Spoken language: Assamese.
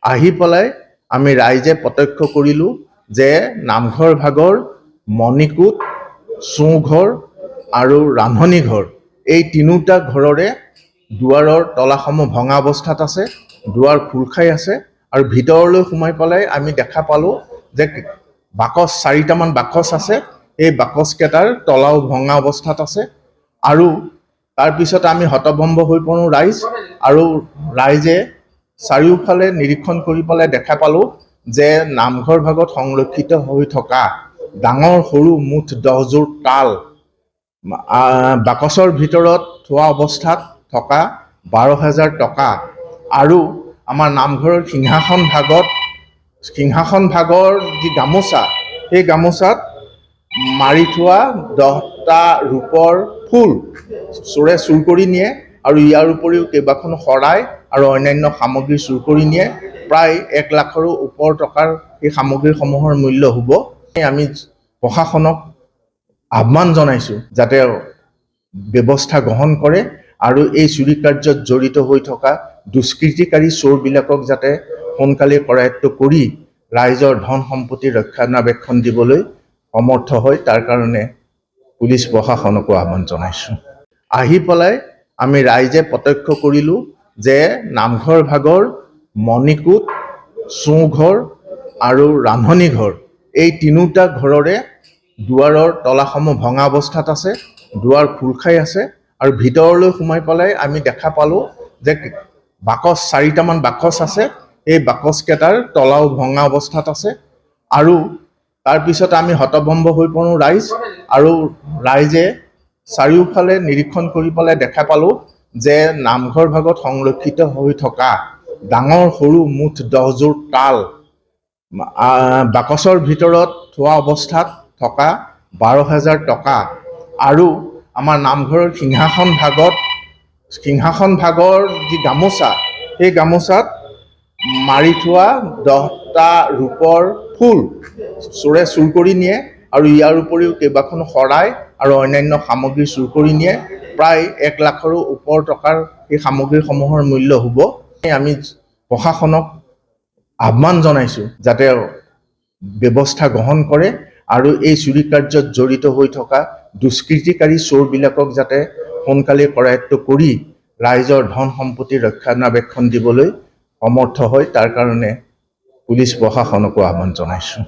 আহি পেলাই আমি ৰাইজে প্ৰত্যক্ষ কৰিলোঁ যে নামঘৰ ভাগৰ মণিকূট, চৌঘৰ আৰু ৰান্ধনি ঘৰ এই তিনিওটা ঘৰৰে দুৱাৰৰ তলাসমূহ ভঙা অৱস্থাত আছে, দুৱাৰ খোল খাই আছে আৰু ভিতৰলৈ সোমাই পেলাই আমি দেখা পালোঁ যে বাকচ 4টামান বাকচ আছে। এই বাকচকেইটাৰ তলাও ভঙা অৱস্থাত আছে আৰু তাৰপিছত আমি হতভম্ব হৈ পৰোঁ ৰাইজ, আৰু ৰাইজে চাৰিওফালে নিৰীক্ষণ কৰি পেলাই দেখা পালোঁ যে নামঘৰ ভাগত সংৰক্ষিত হৈ থকা ডাঙৰ সৰু মুঠ 10যোৰ তাল, বাকচৰ ভিতৰত থোৱা অৱস্থাত থকা 12,000 টকা আৰু আমাৰ নামঘৰৰ সিংহাসন ভাগৰ যি গামোচা, সেই গামোচাত মাৰি থোৱা 10টা ৰূপৰ ফুল চোৰে চুৰ কৰি নিয়ে আৰু ইয়াৰ উপৰিও কেইবাখনো শৰাই আৰু অন্যান্য সামগ্ৰী চুৰ কৰি নিয়ে। প্ৰায় 1 লাখৰো ওপৰ টকাৰ এই সামগ্ৰীসমূহৰ মূল্য হ'ব। আমি প্ৰশাসনক আহ্বান জনাইছোঁ যাতে ব্যৱস্থা গ্ৰহণ কৰে আৰু এই চুৰি কাৰ্যত জড়িত হৈ থকা দুষ্কৃতিকাৰী চোৰবিলাকক যাতে সোনকালে কৰায়ত্ব কৰি ৰাইজৰ ধন সম্পত্তি ৰক্ষণাবেক্ষণ দিবলৈ সমৰ্থ হয়, তাৰ কাৰণে পুলিচ প্ৰশাসনকো আহ্বান জনাইছোঁ। আহি পেলাই আমি ৰাইজে প্ৰত্যক্ষ কৰিলোঁ যে নামঘৰ ভাগৰ মণিকূট, চৌঘৰ আৰু ৰান্ধনি ঘৰ এই তিনিওটা ঘৰৰে দুৱাৰৰ তলাসমূহ ভঙা অৱস্থাত আছে, দুৱাৰ খোল খাই আছে আৰু ভিতৰলৈ সোমাই পেলাই আমি দেখা পালোঁ যে বাকচ 4টামান বাকচ আছে। এই বাকচকেইটাৰ তলাও ভঙা অৱস্থাত আছে আৰু তাৰপিছত আমি হতভম্ব হৈ পৰোঁ ৰাইজ, আৰু ৰাইজে চাৰিওফালে নিৰীক্ষণ কৰি পেলাই দেখা পালোঁ যে নামঘৰ ভাগত সংৰক্ষিত হৈ থকা ডাঙৰ সৰু মুঠ 10যোৰ তাল, বাকচৰ ভিতৰত থোৱা অৱস্থাত থকা 12,000 টকা আৰু আমাৰ নামঘৰৰ সিংহাসন ভাগৰ যি গামোচা, সেই গামোচাত মাৰি থোৱা 10টা ৰূপৰ ফুল চোৰে চুৰ কৰি নিয়ে আৰু ইয়াৰ উপৰিও কেইবাখনো শৰাই আৰু অন্যান্য সামগ্ৰী চুৰ কৰি নিয়ে। প্ৰায় 1 লাখৰো ওপৰ টকাৰ এই সামগ্ৰীসমূহৰ মূল্য হ'ব। আমি প্ৰশাসনক আহ্বান জনাইছোঁ যাতে ব্যৱস্থা গ্ৰহণ কৰে আৰু এই চুৰি কাৰ্যত জড়িত হৈ থকা দুষ্কৃতিকাৰী চোৰবিলাকক যাতে সোনকালে কৰায়ত্ব কৰি ৰাইজৰ ধন সম্পত্তি ৰক্ষণাবেক্ষণ দিবলৈ সমৰ্থ হয়, তাৰ কাৰণে পুলিচ প্ৰশাসনকো আহ্বান জনাইছোঁ।